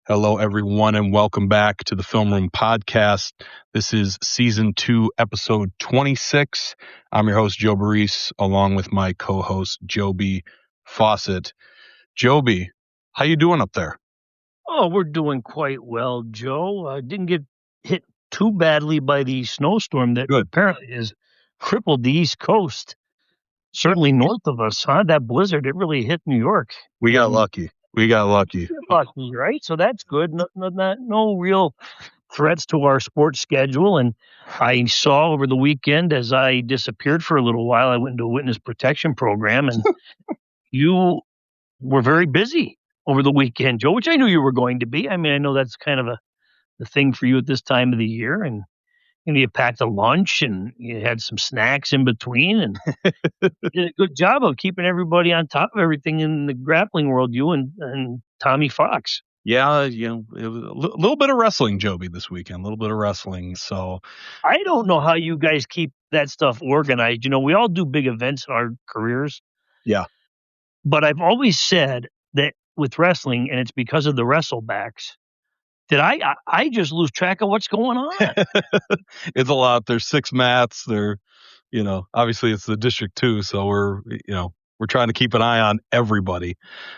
Hello, everyone, and welcome back to the Film Room Podcast. This is Season 2, Episode 26. I'm your host, Joe Baress, along with my co-host, Joby Fawcett. Joby, how you doing up there? Oh, we're doing quite well, Joe. Didn't get hit too badly by the snowstorm that apparently has crippled the East Coast. Certainly north of us, huh? That blizzard, it really hit New York. We got lucky. Lucky, right? So that's good. No real threats to our sports schedule. And I saw over the weekend, as I disappeared for a little while, I went into a witness protection program, and you were very busy over the weekend, Joe, which I knew you were going to be. I mean, I know that's kind of the thing for you at this time of the year. And you packed a lunch and you had some snacks in between, and you did a good job of keeping everybody on top of everything in the grappling world, you and Tommy Fox. Yeah, it was a little bit of wrestling, Joby, this weekend, a little bit of wrestling. So I don't know how you guys keep that stuff organized. We all do big events in our careers. Yeah. But I've always said that with wrestling, and it's because of the wrestlebacks, that I just lose track of what's going on. It's a lot. There's 6 mats. Obviously it's the District 2, so we're trying to keep an eye on everybody.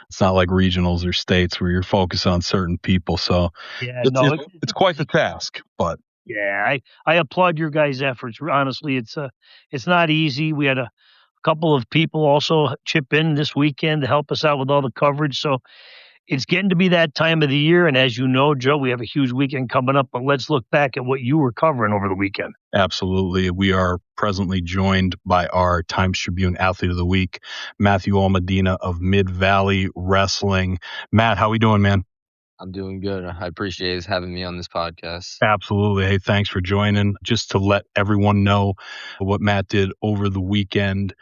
It's not like regionals or states where you're focused on certain people. So yeah, it's quite the task, but yeah, I applaud your guys' efforts. Honestly, it's not easy. We had a couple of people also chip in this weekend to help us out with all the coverage. So it's getting to be that time of the year. And as you know, Joe, we have a huge weekend coming up, but let's look back at what you were covering over the weekend. Absolutely. We are presently joined by our Times-Tribune Athlete of the Week, Matthew Almedina of Mid-Valley Wrestling. Matt, how we doing, man? I'm doing good. I appreciate you having me on this podcast. Absolutely. Hey, thanks for joining. Just to let everyone know what Matt did over the weekend,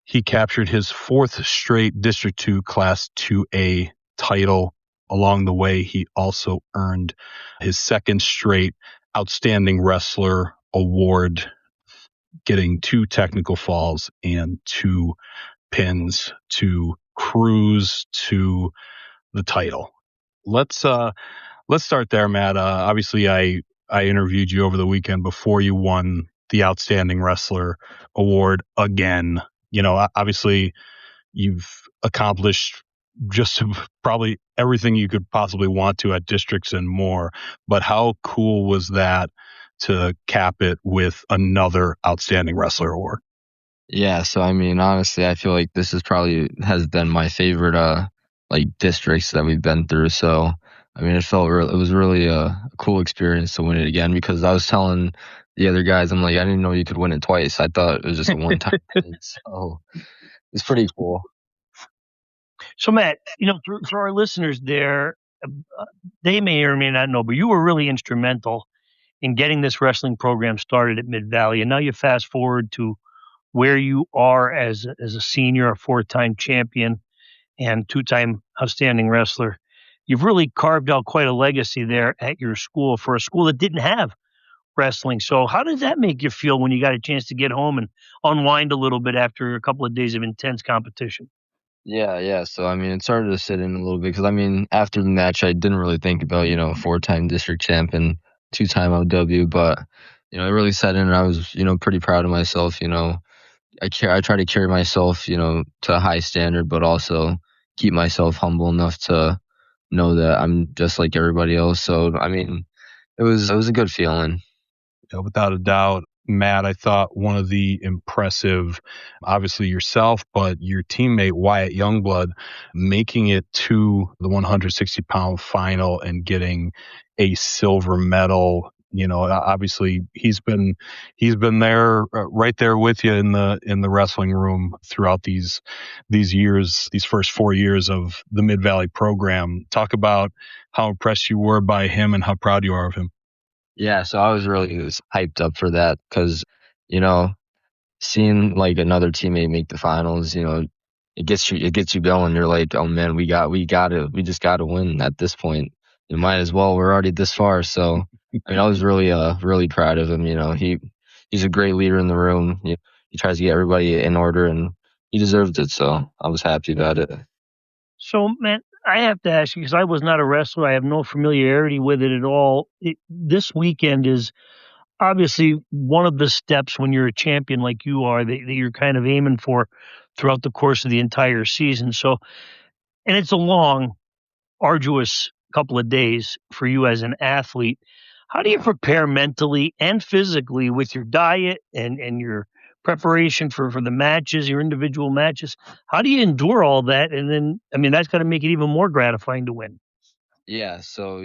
he captured his 4th straight District 2 Class 2A title. Along the way, he also earned his 2nd straight Outstanding Wrestler award, getting 2 technical falls and 2 pins to cruise to the title. Let's start there, Matt. Obviously, I interviewed you over the weekend before you won the Outstanding Wrestler award again. Obviously, you've accomplished just probably everything you could possibly want to at districts and more. But how cool was that to cap it with another Outstanding Wrestler award? Yeah, so I mean, honestly, I feel like this has been my favorite districts that we've been through. So I mean, it was really a cool experience to win it again, because I was telling the other guys, I'm like, I didn't know you could win it twice. I thought it was just a one-time thing. So it's pretty cool. So Matt, for our listeners there, they may or may not know, but you were really instrumental in getting this wrestling program started at Mid-Valley. And now you fast forward to where you are as a senior, a 4-time champion and 2-time outstanding wrestler. You've really carved out quite a legacy there at your school, for a school that didn't have wrestling. So how did that make you feel when you got a chance to get home and unwind a little bit after a couple of days of intense competition? Yeah. So, I mean, it started to sit in a little bit, because, I mean, after the match, I didn't really think about, 4-time district champion, 2-time OW, but, it really set in, and I was, pretty proud of myself. I try to carry myself, to a high standard, but also keep myself humble enough to know that I'm just like everybody else. So, I mean, it was a good feeling. Yeah, without a doubt. Matt, I thought one of the impressive, obviously yourself, but your teammate Wyatt Youngblood, making it to the 160-pound final and getting a silver medal. Obviously he's been there, right there with you in the wrestling room throughout these years, these first 4 years of the Mid-Valley program. Talk about how impressed you were by him and how proud you are of him. Yeah, so I was really hyped up for that, because, seeing like another teammate make the finals, it gets you going. You're like, oh man, we just gotta win at this point. You might as well. We're already this far. So I mean, I was really proud of him. He's a great leader in the room. He tries to get everybody in order, and he deserved it. So I was happy about it. So, Matt, I have to ask you, because I was not a wrestler. I have no familiarity with it at all. This weekend is obviously one of the steps when you're a champion like you are that you're kind of aiming for throughout the course of the entire season. So, and it's a long, arduous couple of days for you as an athlete. How do you prepare mentally and physically with your diet and your preparation for the matches, your individual matches? How do you endure all that? And then, I mean, that's got to make it even more gratifying to win. Yeah, so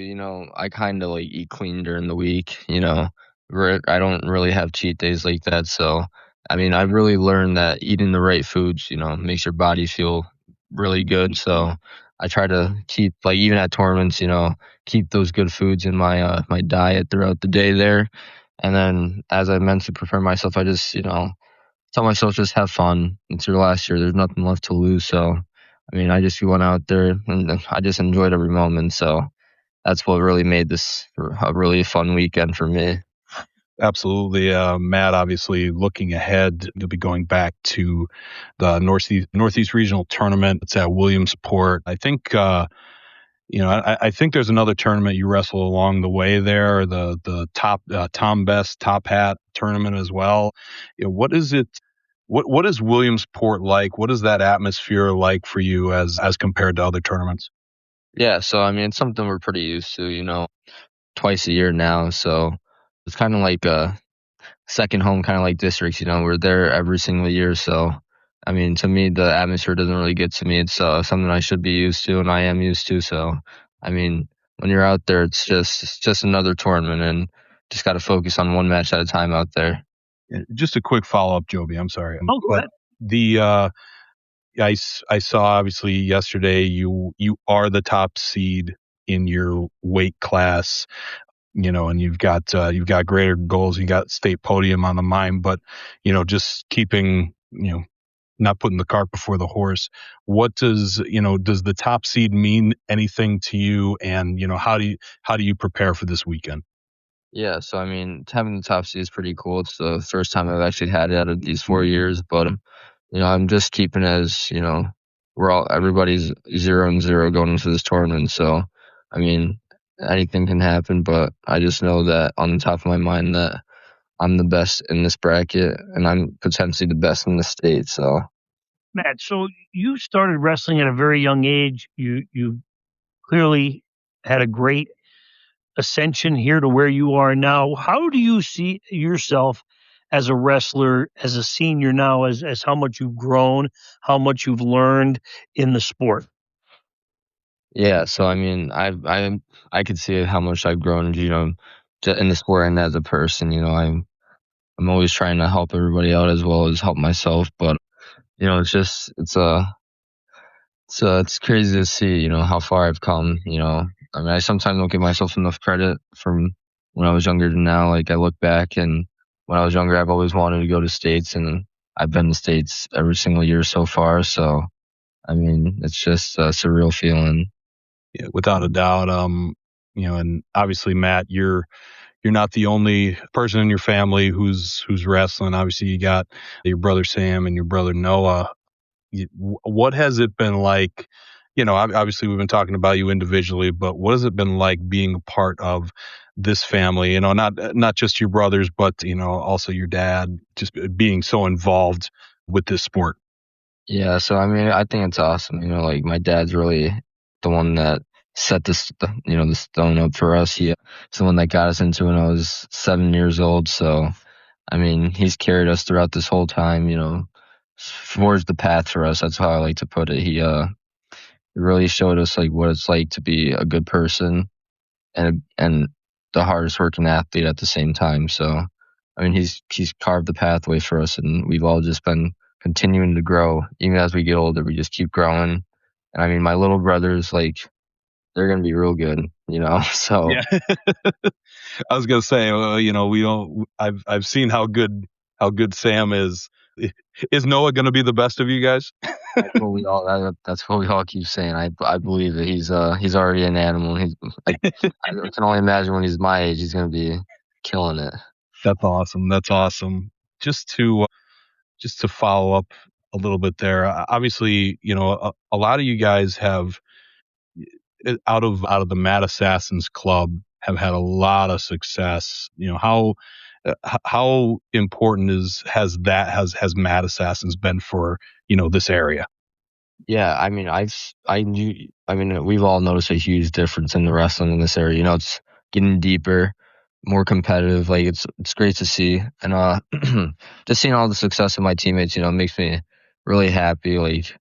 I kind of like eat clean during the week. I don't really have cheat days like that. So, I mean, I've really learned that eating the right foods, makes your body feel really good. So, I try to keep like even at tournaments, keep those good foods in my diet throughout the day there. And then as I mentally prepare myself, I just tell myself just have fun. It's your last year. There's nothing left to lose. So, I mean, I just went out there and I just enjoyed every moment. So that's what really made this a really fun weekend for me. Absolutely. Matt, obviously looking ahead, you'll be going back to the Northeast Regional Tournament. It's at Williamsport. I think, I think there's another tournament you wrestle along the way there, the top, Tom Best Top Hat tournament as well. What is it? What is Williamsport like? What is that atmosphere like for you as compared to other tournaments? Yeah, so I mean, it's something we're pretty used to, twice a year now. So it's kind of like a second home, kind of like districts. We're there every single year. So, I mean, to me, the atmosphere doesn't really get to me. It's something I should be used to, and I am used to. So, I mean, when you're out there, it's just another tournament, and just got to focus on one match at a time out there. Just a quick follow up, Joby. I'm sorry. Oh, go ahead. I saw obviously yesterday you are the top seed in your weight class, and you've got greater goals, you got state podium on the mind, but just keeping, not putting the cart before the horse. What does the top seed mean anything to you, and how do you prepare for this weekend? Yeah, so I mean, having the top seed is pretty cool. It's the first time I've actually had it out of these 4 years, but I'm just keeping it as everybody's 0-0 going into this tournament. So, I mean, anything can happen, but I just know that on the top of my mind that I'm the best in this bracket, and I'm potentially the best in the state. So, Matt, so you started wrestling at a very young age. You clearly had a great ascension here to where you are now. How do you see yourself as a wrestler, as a senior now, as how much you've grown, how much you've learned in the sport? yeah, so I mean, I could see how much I've grown, in the sport and as a person. I'm always trying to help everybody out as well as help myself, but it's crazy to see, how far I've come. I mean, I sometimes don't give myself enough credit from when I was younger to now. Like I look back, and when I was younger, I've always wanted to go to states, and I've been to states every single year so far. So, I mean, it's just a surreal feeling. Yeah, without a doubt. And obviously, Matt, you're not the only person in your family who's wrestling. Obviously, you got your brother Sam and your brother Noah. What has it been like? Obviously, we've been talking about you individually, but what has it been like being a part of this family? Not just your brothers, but also your dad, just being so involved with this sport. Yeah, so I mean, I think it's awesome. Like my dad's really the one that set the stone up for us. He's the one that got us into it when I was 7 years old. So, I mean, he's carried us throughout this whole time. Forged the path for us. That's how I like to put it. He really showed us like what it's like to be a good person and the hardest working athlete at the same time. So, I mean, he's carved the pathway for us, and we've all just been continuing to grow. Even as we get older, we just keep growing. And I mean, my little brothers, like, they're gonna be real good, So Yeah. I was gonna say, we don't. I've seen how good Sam is. Is Noah gonna be the best of you guys? that's what we all keep saying. I believe that he's already an animal. I can only imagine when he's my age, he's gonna be killing it. That's awesome. That's awesome. Just to follow up a little bit there. Obviously, a lot of you guys have out of the Mad Assassins Club have had a lot of success. How important has Mad Assassins been for this area? Yeah, I mean, we've all noticed a huge difference in the wrestling in this area. It's getting deeper, more competitive. Like it's great to see, and just seeing all the success of my teammates, makes me really happy. Like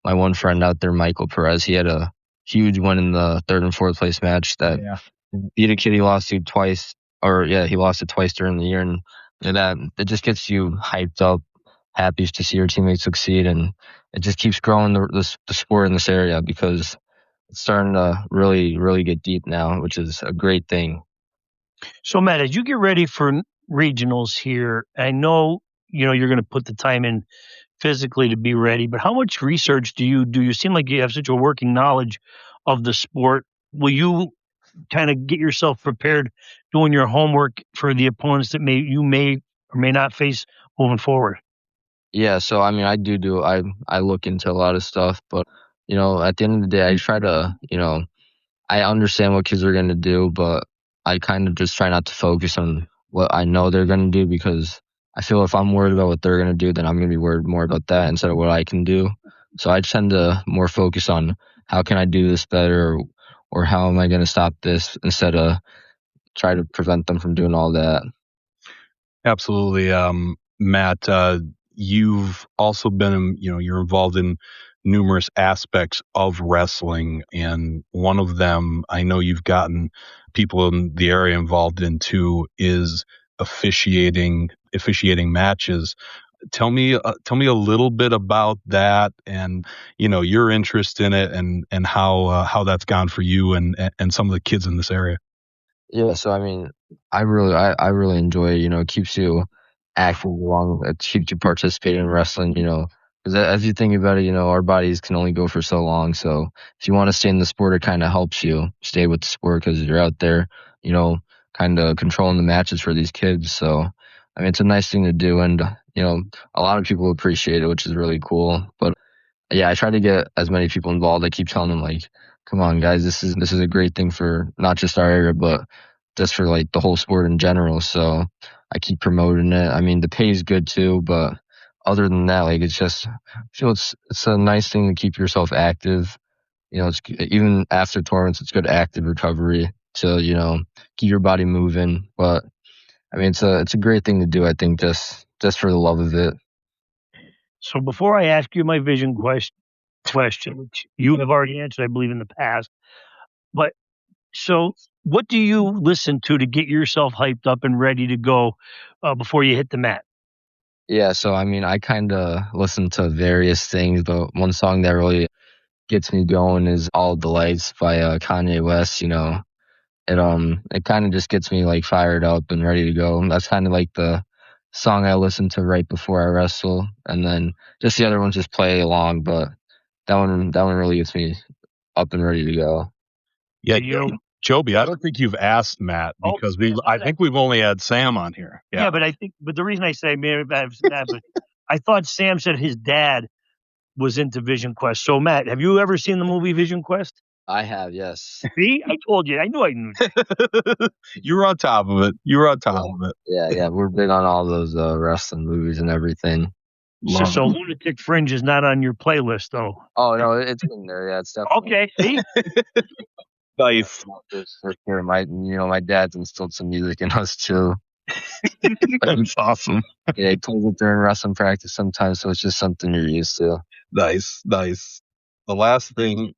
my one friend out there, Michael Perez, he had a huge win in the third and fourth place match that beat a kid he lost to twice, or yeah, he lost it twice during the year, and that it just gets you hyped up, happy to see your teammates succeed, and it just keeps growing the sport in this area because it's starting to really, really get deep now, which is a great thing. So, Matt, as you get ready for regionals here, I know you're going to put the time in physically to be ready, but how much research do you do? You seem like you have such a working knowledge of the sport. Will you kind of get yourself prepared, doing your homework for the opponents that you may or may not face moving forward? Yeah, so I mean, I look into a lot of stuff, but at the end of the day, I try to, I understand what kids are going to do, but I kind of just try not to focus on what I know they're going to do, because I feel if I'm worried about what they're going to do, then I'm going to be worried more about that instead of what I can do. So I tend to more focus on how can I do this better, or how am I going to stop this, instead of try to prevent them from doing all that. Absolutely. Matt, you've also been, you're involved in numerous aspects of wrestling, and one of them I know you've gotten people in the area involved in too is officiating matches. Tell me a little bit about that, and your interest in it, and how that's gone for you and some of the kids in this area. Yeah, so I mean, I really enjoy it. It keeps you active along, it keeps you participating in wrestling. Because as you think about it, our bodies can only go for so long. So if you want to stay in the sport, it kind of helps you stay with the sport because you're out there, kind of controlling the matches for these kids. So I mean, it's a nice thing to do, and a lot of people appreciate it, which is really cool. But yeah, I try to get as many people involved. I keep telling them, like, come on, guys, this is a great thing for not just our area, but just for like the whole sport in general. So I keep promoting it. I mean, the pay is good too, but other than that, like, it's just, I feel it's a nice thing to keep yourself active. It's even after tournaments, it's good active recovery to keep your body moving. But I mean, it's a great thing to do. I think just for the love of it. So before I ask you my vision question, which you have already answered, I believe, in the past, but so what do you listen to get yourself hyped up and ready to go before you hit the mat? Yeah, so I mean, I kind of listen to various things, but one song that really gets me going is "All the Lights" by Kanye West. It kind of just gets me like fired up and ready to go. That's kind of like the song I listen to right before I wrestle, and then just the other ones just play along. But that one really gets me up and ready to go. Yeah, Joby, I don't think you've asked Matt, because I think we've only had Sam on here. Yeah, but the reason I say maybe I've that, but I thought Sam said his dad was into Vision Quest. So Matt, have you ever seen the movie Vision Quest? I have, yes. See, I told you. I knew. You were on top of it. Yeah, we're big on all those wrestling movies and everything. So Lunatic Fringe is not on your playlist, though. Oh no, it's in there. Yeah, it's definitely okay. See, nice. My dad's instilled some music in us too. That's awesome. Yeah, he plays it during wrestling practice sometimes, so it's just something you're used to. Nice. The last thing,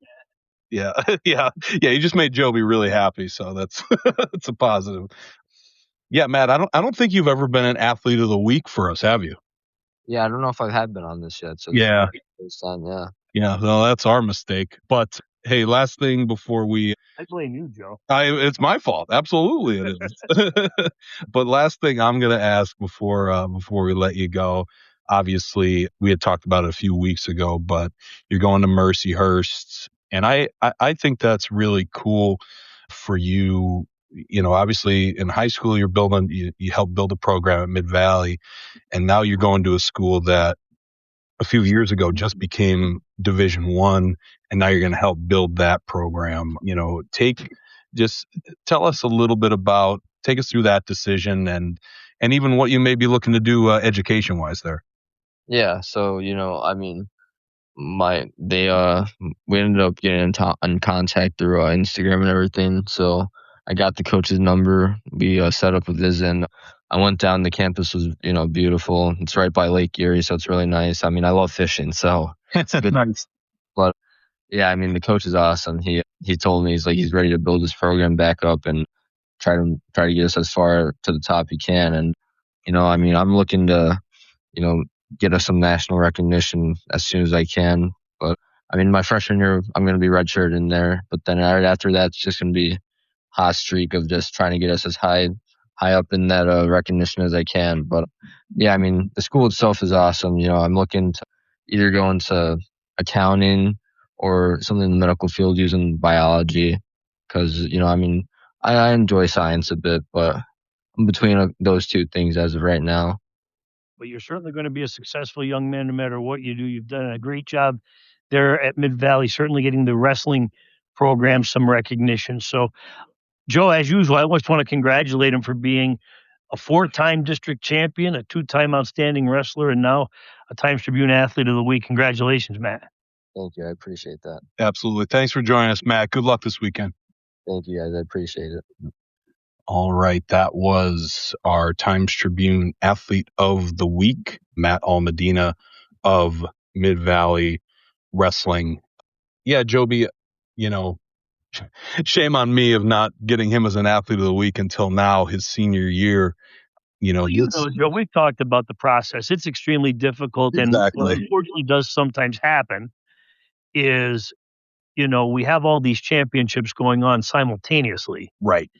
yeah. You just made Joby really happy, so that's that's a positive. Yeah, Matt, I don't think you've ever been an athlete of the week for us, have you? Yeah, I don't know if I have been on this yet. So yeah, this time, yeah. Yeah, no, that's our mistake. But hey, last thing before we, I blame you, Joe. It's my fault. Absolutely, it is. But last thing I'm going to ask before we let you go. Obviously, we had talked about it a few weeks ago, but you're going to Mercyhurst, and I think that's really cool for you. Obviously in high school you helped build a program at Mid Valley, and now you're going to a school that a few years ago just became Division One, and now you're going to help build that program. Just tell us a little bit about, take us through that decision and even what you may be looking to do education wise there. Yeah. So, I mean, we ended up getting in contact through Instagram and everything. So I got the coach's number. We set up a visit. And I went down. The campus was, beautiful. It's right by Lake Erie, so it's really nice. I mean, I love fishing, so it's good. Nice. But yeah, I mean, the coach is awesome. He told me he's ready to build his program back up and try to get us as far to the top he can. And I mean, I'm looking to get us some national recognition as soon as I can. But I mean, my freshman year, I'm going to be redshirted in there. But then right after that, it's just going to be a hot streak of just trying to get us as high up in that recognition as I can. But yeah, I mean, the school itself is awesome. I'm looking to either go into accounting or something in the medical field using biology, because I mean, I enjoy science a bit, but I'm between those two things as of right now. But you're certainly going to be a successful young man no matter what you do. You've done a great job there at Mid-Valley, certainly getting the wrestling program some recognition. So, Joe, as usual, I always want to congratulate him for being a 4-time district champion, a 2-time outstanding wrestler, and now a Times-Tribune Athlete of the Week. Congratulations, Matt. Thank you. I appreciate that. Absolutely. Thanks for joining us, Matt. Good luck this weekend. Thank you, guys. I appreciate it. All right. That was our Times-Tribune Athlete of the Week, Matt Almedina of Mid-Valley Wrestling. Yeah, Joby, shame on me of not getting him as an Athlete of the Week until now, his senior year. Joe, we've talked about the process. It's extremely difficult. Exactly. And what unfortunately does sometimes happen is, we have all these championships going on simultaneously. Right.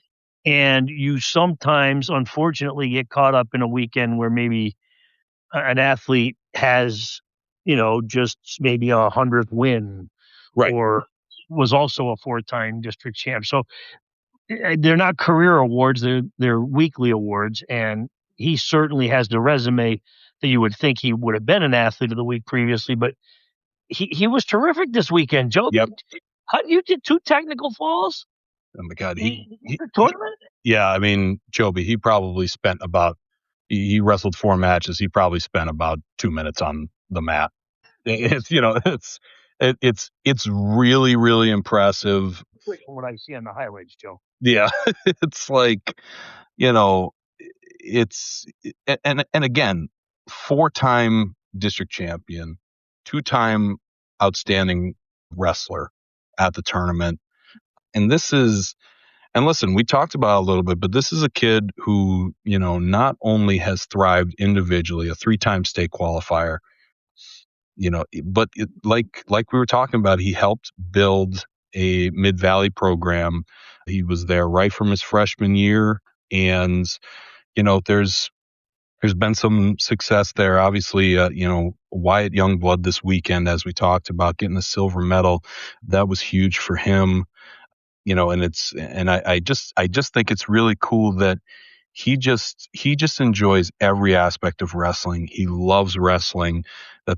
And you sometimes, unfortunately, get caught up in a weekend where maybe an athlete has, just maybe a 100th win, right, or was also a 4-time district champ. So they're not career awards; they're weekly awards. And he certainly has the resume that you would think he would have been an Athlete of the Week previously. But he was terrific this weekend, Joe. Yep. You did 2 technical falls? Oh my God. Tournament? Yeah, I mean, Joby, he probably spent he wrestled 4 matches. He probably spent about 2 minutes on the mat. It's really, really impressive. From what I see on the highlights, Joe. Yeah, it's like, and again, 4-time district champion, 2-time outstanding wrestler at the tournament. And listen, we talked about it a little bit, but this is a kid who, not only has thrived individually, a 3-time state qualifier, but like we were talking about, he helped build a Mid-Valley program. He was there right from his freshman year. And, there's been some success there. Obviously, Wyatt Youngblood this weekend, as we talked about, getting the silver medal, that was huge for him. And I just think it's really cool that he just enjoys every aspect of wrestling. He loves wrestling.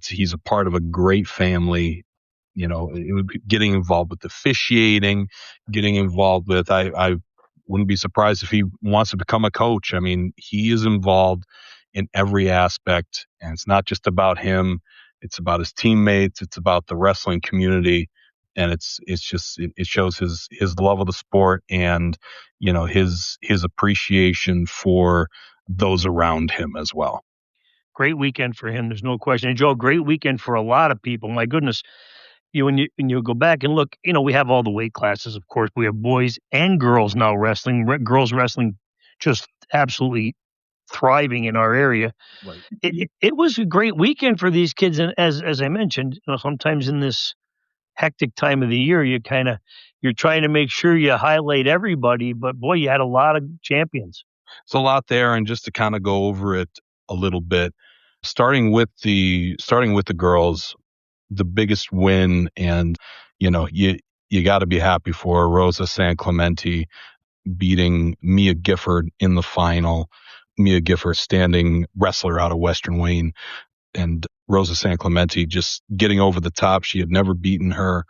He's a part of a great family. Getting involved with officiating, getting involved with, I wouldn't be surprised if he wants to become a coach. I mean, he is involved in every aspect, and it's not just about him. It's about his teammates. It's about the wrestling community. And it shows his love of the sport and, his appreciation for those around him as well. Great weekend for him. There's no question. And Joe, great weekend for a lot of people. My goodness, when you go back and look, we have all the weight classes. Of course, we have boys and girls now wrestling. Girls wrestling just absolutely thriving in our area. Right. It was a great weekend for these kids. And as I mentioned, sometimes in this hectic time of the year, you're trying to make sure you highlight everybody, but boy, you had a lot of champions. It's a lot there. And just to kind of go over it a little bit, starting with the girls, the biggest win, and you got to be happy for Rosa San Clemente beating Mia Gifford in the final. Mia Gifford, standing wrestler out of Western Wayne. And Rosa San Clemente, just getting over the top. She had never beaten her,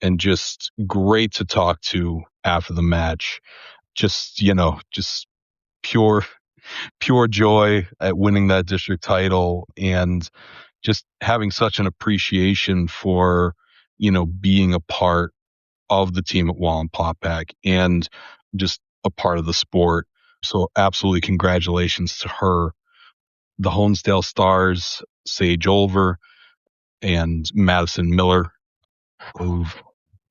and just great to talk to after the match. Just pure joy at winning that district title, and just having such an appreciation for, being a part of the team at Wallenpaupack and just a part of the sport. So absolutely congratulations to her. The Honesdale Stars, Sage Olver and Madison Miller, who've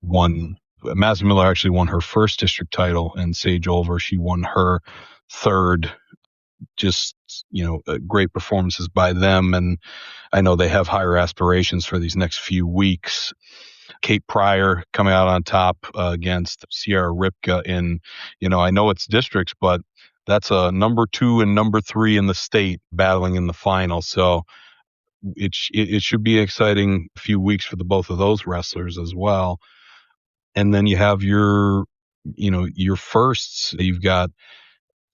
won. Madison Miller actually won her first district title, and Sage Olver, she won her third. Just, great performances by them. And I know they have higher aspirations for these next few weeks. Kate Pryor coming out on top against Sierra Ripka in, I know it's districts, but that's a number 2 and number 3 in the state battling in the final. So it should be an exciting few weeks for the both of those wrestlers as well. And then you have your firsts. You've got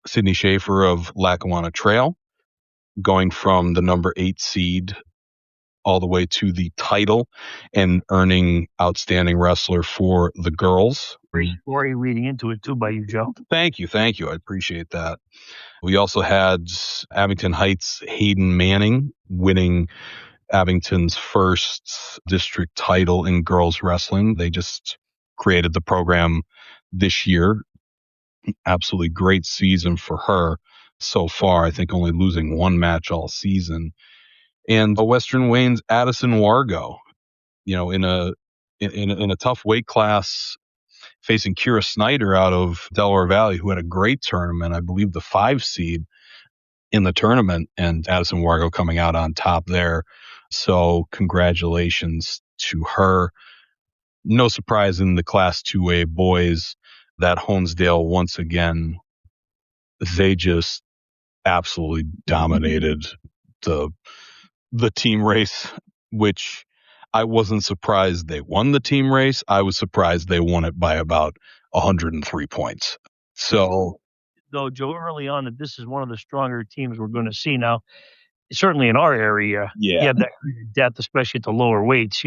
Sydney Schaefer of Lackawanna Trail going from the number 8 seed all the way to the title and earning outstanding wrestler for the girls. Great story reading into it too by you, Joe. Thank you. I appreciate that. We also had Abington Heights Hayden Manning winning Abington's first district title in girls wrestling. They just created the program this year. Absolutely great season for her so far. I think only losing one match all season. And Western Wayne's Addison Wargo, in a tough weight class, facing Kira Snyder out of Delaware Valley, who had a great tournament, I believe the 5 seed in the tournament, and Addison Wargo coming out on top there. So congratulations to her. No surprise in the Class 2A boys that Honesdale, once again, they just absolutely dominated the team race, which I wasn't surprised they won the team race. I was surprised they won it by about 103 points. So, though, Joe, early on, that this is one of the stronger teams we're going to see now. Certainly in our area, you have that depth, especially at the lower weights.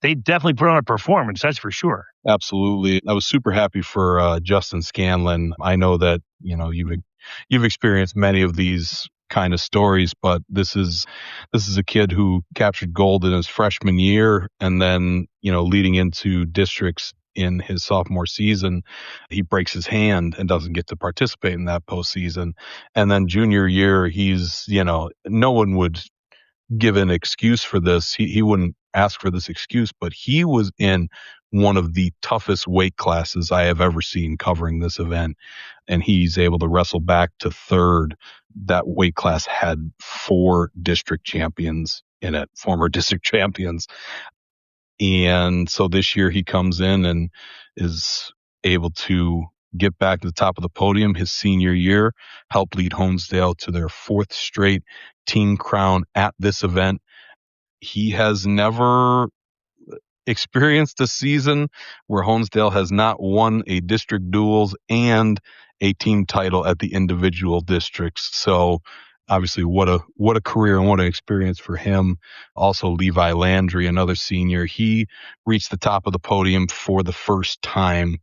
They definitely put on a performance, that's for sure. Absolutely. I was super happy for Justin Scanlon. I know that, you've experienced many of these kind of stories, but this is a kid who captured gold in his freshman year, and then, leading into districts in his sophomore season, he breaks his hand and doesn't get to participate in that postseason. And then junior year, he's, no one would give an excuse for this. He wouldn't ask for this excuse, but he was in one of the toughest weight classes I have ever seen covering this event, and he's able to wrestle back to third. That weight class had 4 district champions in it, former district champions. And so this year he comes in and is able to get back to the top of the podium his senior year, help lead Honesdale to their 4th straight team crown at this event. He has never experienced a season where Honesdale has not won a district duels and a team title at the individual districts. So obviously what a career and what an experience for him. Also Levi Landry, another senior, he reached the top of the podium for the first time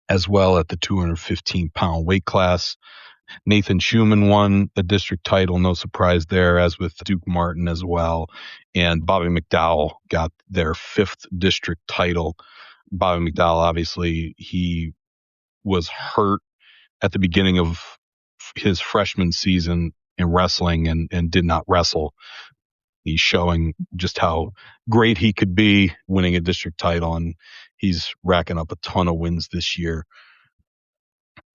as well at the 215-pound weight class. Nathan Schumann won the district title, no surprise there, as with Duke Martin as well. And Bobby McDowell got their 5th district title. Bobby McDowell, obviously, he was hurt at the beginning of his freshman season in wrestling and did not wrestle. He's showing just how great he could be, winning a district title, and he's racking up a ton of wins this year.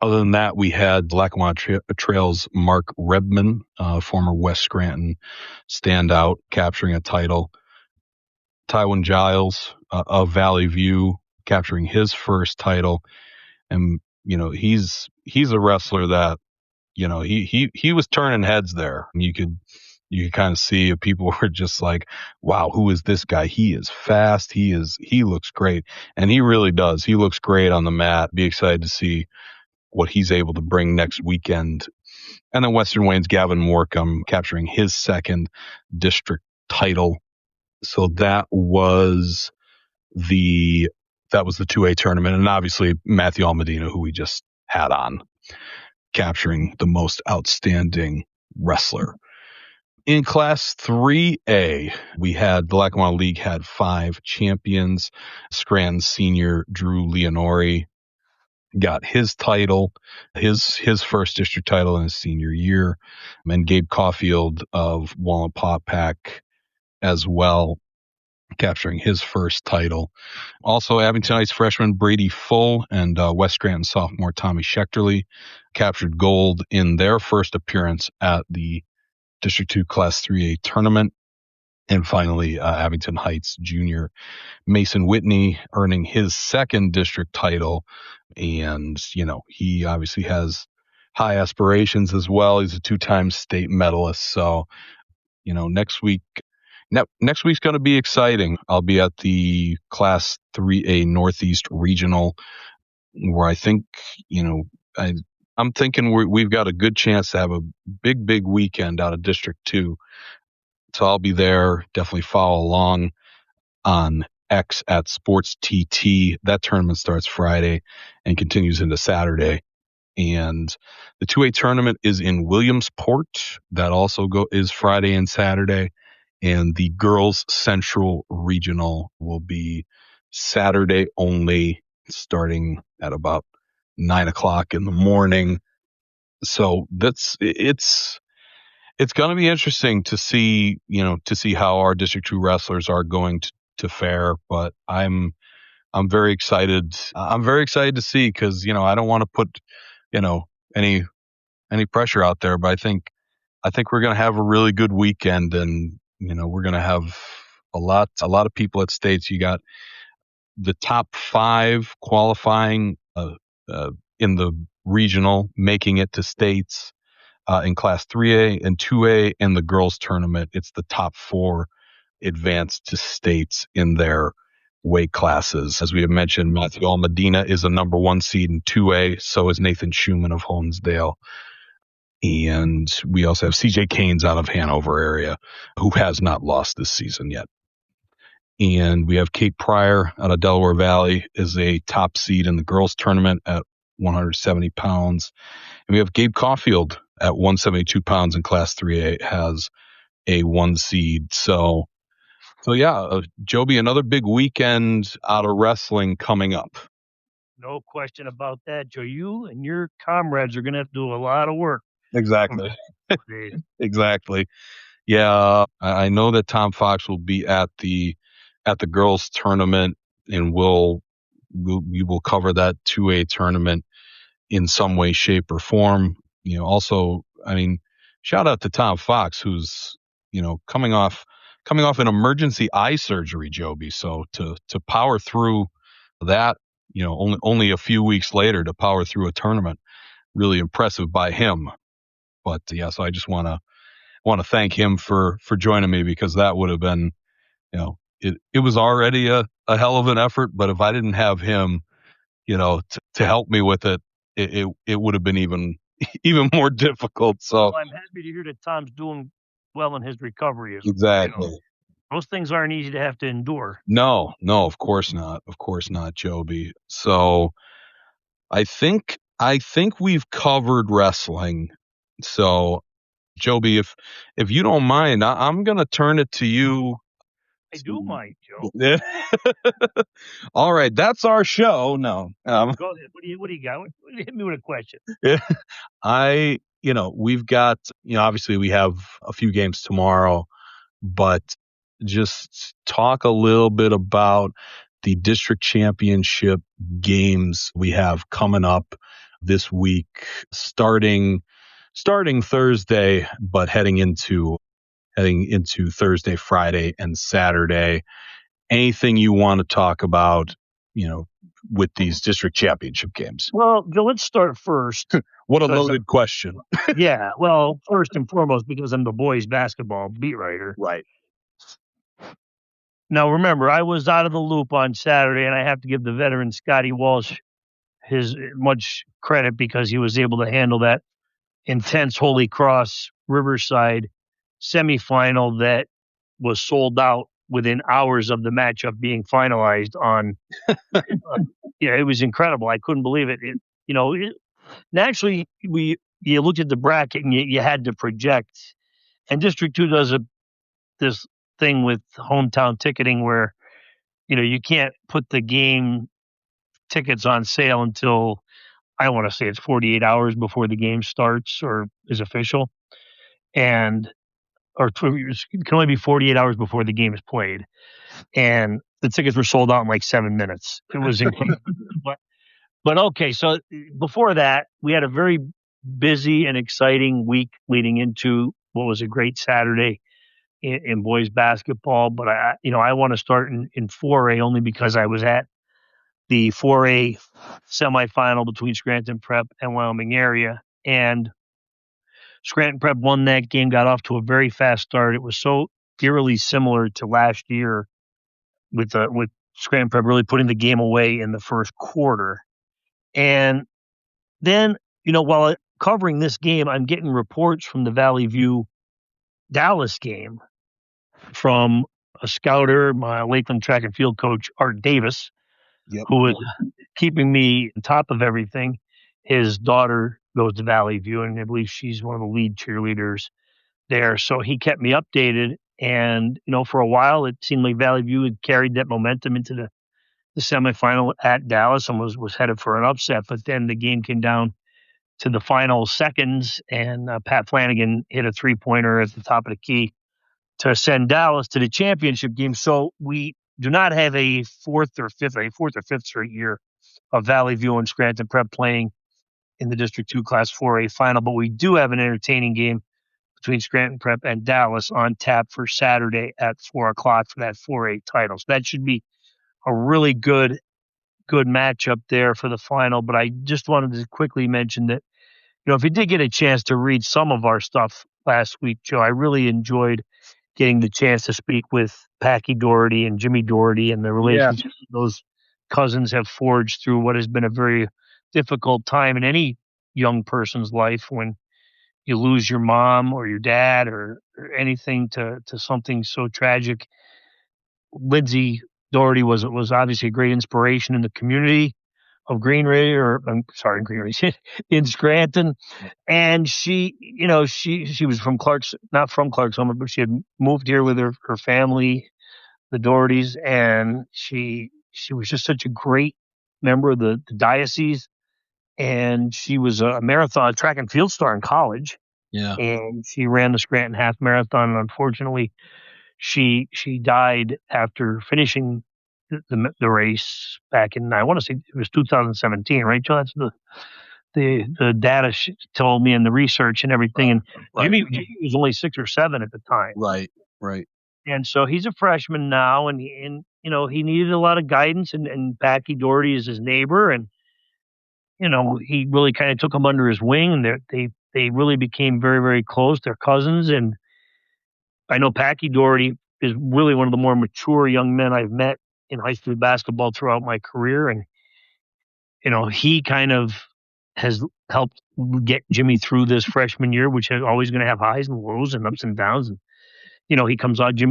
Other than that, we had Lackawanna Trail's Mark Redman, former West Scranton standout, capturing a title. Tywin Giles of Valley View capturing his first title. And, he's a wrestler that, he was turning heads there. You could kind of see people were just like, wow, who is this guy? He is fast. He looks great. And he really does. He looks great on the mat. Be excited to see what he's able to bring next weekend And then Western Wayne's Gavin Morecambe capturing his second district title. So that was the 2A tournament. And obviously Matthew Almedina, who we just had on, capturing the most outstanding wrestler. In Class 3A, the Lackawanna League had 5 champions. Scranton senior Drew Leonori got his title, his first district title in his senior year, and Gabe Caulfield of Wallenpaupack as well, capturing his first title. Also, Abington Heights freshman Brady Full and West Scranton sophomore Tommy Schechterly captured gold in their first appearance at the District 2 Class 3A tournament. And finally, Abington Heights junior Mason Whitney earning his second district title. And, he obviously has high aspirations as well. He's a 2-time state medalist. So, next week's going to be exciting. I'll be at the Class 3A Northeast Regional, where I think, I'm thinking we've got a good chance to have a big weekend out of District 2. So I'll be there. Definitely follow along on X at Sports TT. That tournament starts Friday and continues into Saturday. And the 2A tournament is in Williamsport. That also is Friday and Saturday. And the Girls Central Regional will be Saturday only, starting at about 9:00 in the morning. So it's going to be interesting to see, how our District 2 wrestlers are going to fare. But I'm very excited. I'm very excited to see, because, I don't want to put, any pressure out there, but I think we're going to have a really good weekend, and, we're going to have a lot of people at states. You got the top 5 qualifying in the regional, making it to states. In Class 3A and 2A, in the girls tournament, it's the top 4 advanced to states in their weight classes. As we have mentioned, Matthew Almedina is a number 1 seed in 2A. So is Nathan Schumann of Honesdale. And we also have CJ Canes out of Hanover area, who has not lost this season yet. And we have Kate Pryor out of Delaware Valley, is a top seed in the girls tournament at 170 pounds. And we have Gabe Caulfield at 172 pounds in Class 3A, has a 1 seed. So yeah, Joby, another big weekend out of wrestling coming up. No question about that, Joe. You and your comrades are going to have to do a lot of work. Exactly. Exactly. Yeah, I know that Tom Fox will be at the girls tournament, and we will cover that 2A tournament in some way, shape, or form. Also, shout out to Tom Fox, who's, coming off an emergency eye surgery, Joby. So to power through that, only a few weeks later, to power through a tournament, really impressive by him. But yeah, so I just want to thank him for joining me, because that would have been, it was already a hell of an effort. But if I didn't have him, to help me with it, it would have been even more difficult. So I'm happy to hear that Tom's doing well in his recovery. Exactly. Those things aren't easy to have to endure. No, of course not. Of course not, Joby. So I think we've covered wrestling. So Joby, if you don't mind, I'm going to turn it to you. I do mind, Joe. All right, that's our show. No. Go ahead. What do you got? Hit me with a question. We've got, obviously we have a few games tomorrow, but just talk a little bit about the district championship games we have coming up this week, starting Thursday, but heading into Thursday, Friday, and Saturday. Anything you want to talk about, with these district championship games? Well, Joe, let's start first. What a loaded question. Yeah, well, first and foremost, because I'm the boys basketball beat writer. Right. Now, remember, I was out of the loop on Saturday, and I have to give the veteran Scotty Walsh his much credit, because he was able to handle that intense Holy Cross Riverside semifinal that was sold out within hours of the matchup being finalized on. Yeah, it was incredible. I couldn't believe it. Naturally, you looked at the bracket and you had to project. And District 2 does this thing with hometown ticketing where, you can't put the game tickets on sale until, I want to say it's 48 hours before the game starts or is official. It can only be 48 hours before the game is played. And the tickets were sold out in like 7 minutes. It was incredible. But okay, so before that, we had a very busy and exciting week leading into what was a great Saturday in boys basketball. But I want to start in 4A only because I was at the 4A semifinal between Scranton Prep and Wyoming area, and Scranton Prep won that game, got off to a very fast start. It was so eerily similar to last year with Scranton Prep really putting the game away in the first quarter. And then, while covering this game, I'm getting reports from the Valley View Dallas game from a scouter, my Lakeland track and field coach, Art Davis, who was keeping me on top of everything. His daughter goes to Valley View, and I believe she's one of the lead cheerleaders there. So he kept me updated. And, for a while, it seemed like Valley View had carried that momentum into the semifinal at Dallas and was headed for an upset. But then the game came down to the final seconds, and Pat Flanagan hit a three-pointer at the top of the key to send Dallas to the championship game. So we do not have a fourth or fifth straight year of Valley View and Scranton Prep playing in the District 2 Class 4A final, but we do have an entertaining game between Scranton Prep and Dallas on tap for Saturday at 4 o'clock for that 4A title. So that should be a really good matchup there for the final. But I just wanted to quickly mention that, if you did get a chance to read some of our stuff last week, Joe, I really enjoyed getting the chance to speak with Packy Doherty and Jimmy Doherty and the relationship those cousins have forged through what has been a very difficult time in any young person's life when you lose your mom or your dad or anything to something so tragic. Lindsay Doherty was obviously a great inspiration in the community of Green Ridge, in Scranton. And she was from not from Clarksville, but she had moved here with her family, the Dohertys, and she was just such a great member of the diocese. And she was a marathon track and field star in college. Yeah. And she ran the Scranton half marathon. And unfortunately, she died after finishing the race back in, I want to say it was 2017, right, Joe? That's the data told me and the research and everything. And Jimmy was only 6 or 7 at the time. Right. And so he's a freshman now, and he needed a lot of guidance, and Packy Doherty is his neighbor, and he really kind of took him under his wing, and they really became very, very close. They're cousins, and I know Packy Doherty is really one of the more mature young men I've met in high school basketball throughout my career. And, he kind of has helped get Jimmy through this freshman year, which is always going to have highs and lows and ups and downs. And, Jimmy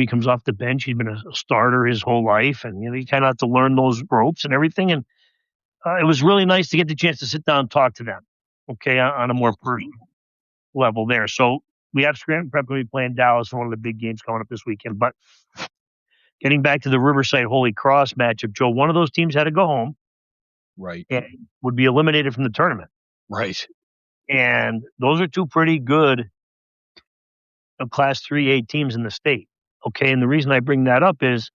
comes off the bench. He's been a starter his whole life. And, he kind of had to learn those ropes and everything. And it was really nice to get the chance to sit down and talk to them, okay, on a more personal level there. So we have Scranton Prep going to be playing Dallas in one of the big games coming up this weekend. But getting back to the Riverside Holy Cross matchup, Joe, one of those teams had to go home. Right. And would be eliminated from the tournament. Right. And those are two pretty good Class 3A teams in the state. Okay. And the reason I bring that up is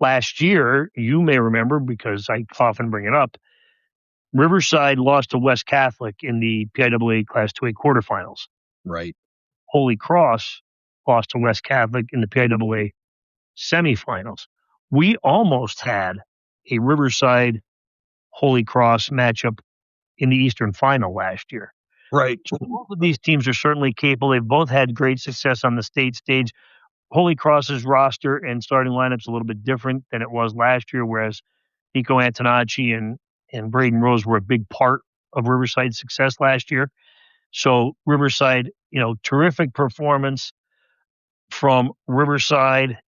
last year, you may remember because I often bring it up, Riverside lost to West Catholic in the PIAA Class 2A quarterfinals. Right. Holy Cross lost to West Catholic in the PIAA semifinals. We almost had a Riverside Holy Cross matchup in the Eastern Final last year. Right. So both of these teams are certainly capable. They've both had great success on the state stage. Holy Cross's roster and starting lineup's a little bit different than it was last year, whereas Nico Antonacci and Braden Rose were a big part of Riverside's success last year. So Riverside, terrific performance from Riverside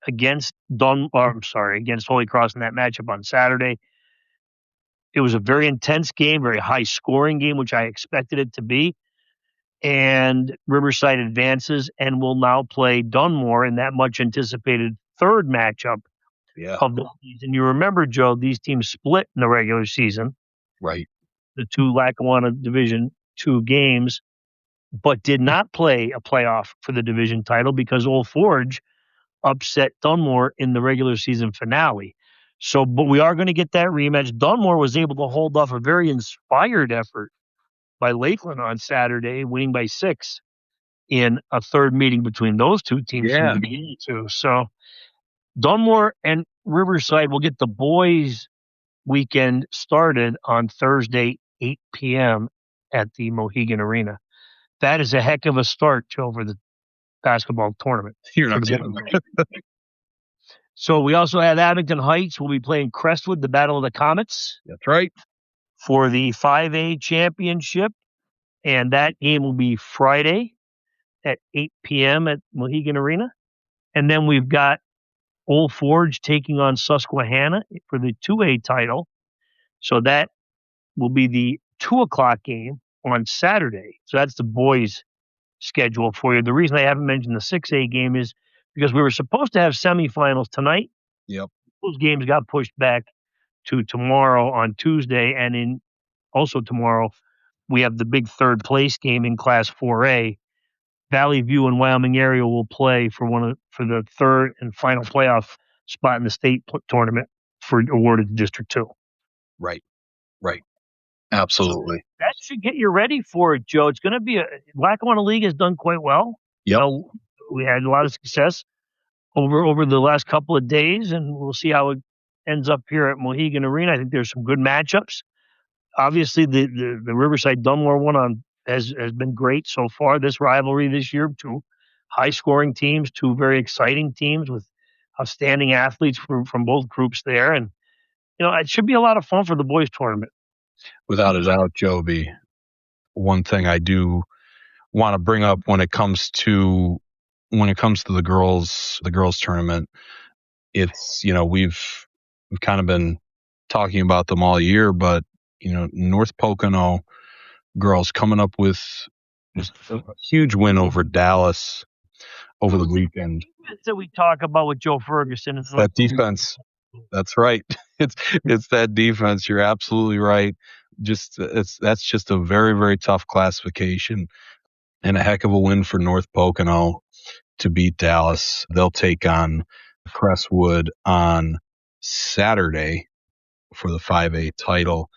against against Holy Cross in that matchup on Saturday. It was a very intense game, very high scoring game, which I expected it to be. And Riverside advances and will now play Dunmore in that much anticipated third matchup of the season. You remember, Joe, these teams split in the regular season. Right. The two Lackawanna Division II games, but did not play a playoff for the division title because Old Forge upset Dunmore in the regular season finale. But we are going to get that rematch. Dunmore was able to hold off a very inspired effort by Lakeland on Saturday, winning by 6 in a third meeting between those two teams from the beginning too. So Dunmore and Riverside will get the boys weekend started on Thursday, 8 p.m. at the Mohegan Arena. That is a heck of a start, Joe, for the basketball tournament. You're not kidding. So we also had Abington Heights. We'll be playing Crestwood, the Battle of the Comets. That's right. For the 5A championship. And that game will be Friday at 8 p.m. at Mohegan Arena. And then we've got Old Forge taking on Susquehanna for the 2A title. So that will be the 2 o'clock game on Saturday. So that's the boys' schedule for you. The reason I haven't mentioned the 6A game is because we were supposed to have semifinals tonight. Yep. Those games got pushed back to tomorrow on Tuesday. And also tomorrow, we have the big third place game in Class 4A. Valley View and Wyoming area will play for the third and final playoff spot in the state tournament for awarded to District 2. Right. Absolutely. So that should get you ready for it, Joe. It's going to be Lackawanna League has done quite well. Yep. We had a lot of success over the last couple of days, and we'll see how it ends up here at Mohegan Arena. I think there's some good matchups. Obviously, the Riverside Dunmore one has been great so far. This rivalry this year, two high-scoring teams, two very exciting teams with outstanding athletes from both groups there, and it should be a lot of fun for the boys' tournament. Without a doubt, Joby. One thing I do want to bring up when it comes to the girls tournament, it's we've kind of been talking about them all year, but North Pocono girls coming up with just a huge win over Dallas over the weekend. That we talk about with Joe Ferguson. That defense. That's right. It's that defense. You're absolutely right. That's just a very, very tough classification and a heck of a win for North Pocono to beat Dallas. They'll take on Crestwood on Saturday for the 5A title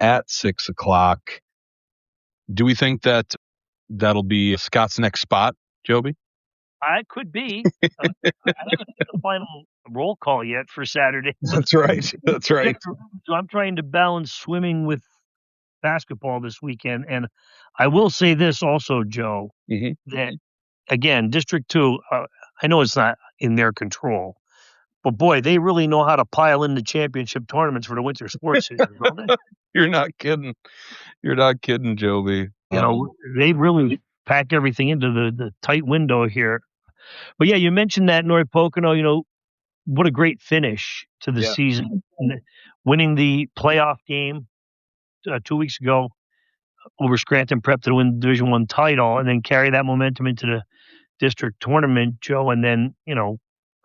at 6 o'clock. Do we think that'll be Scott's next spot, Joby? It could be. I haven't seen the final roll call yet for Saturday. That's right. So I'm trying to balance swimming with basketball this weekend. And I will say this also, Joe, that, again, District 2, I know it's not in their control, but boy, they really know how to pile in the championship tournaments for the winter sports season, don't they? You're not kidding, Joby. They really pack everything into the tight window here. But yeah, you mentioned that North Pocono, what a great finish to the season. Winning the playoff game 2 weeks ago over Scranton Prep to win the Division I title and then carry that momentum into the district tournament, Joe, and then,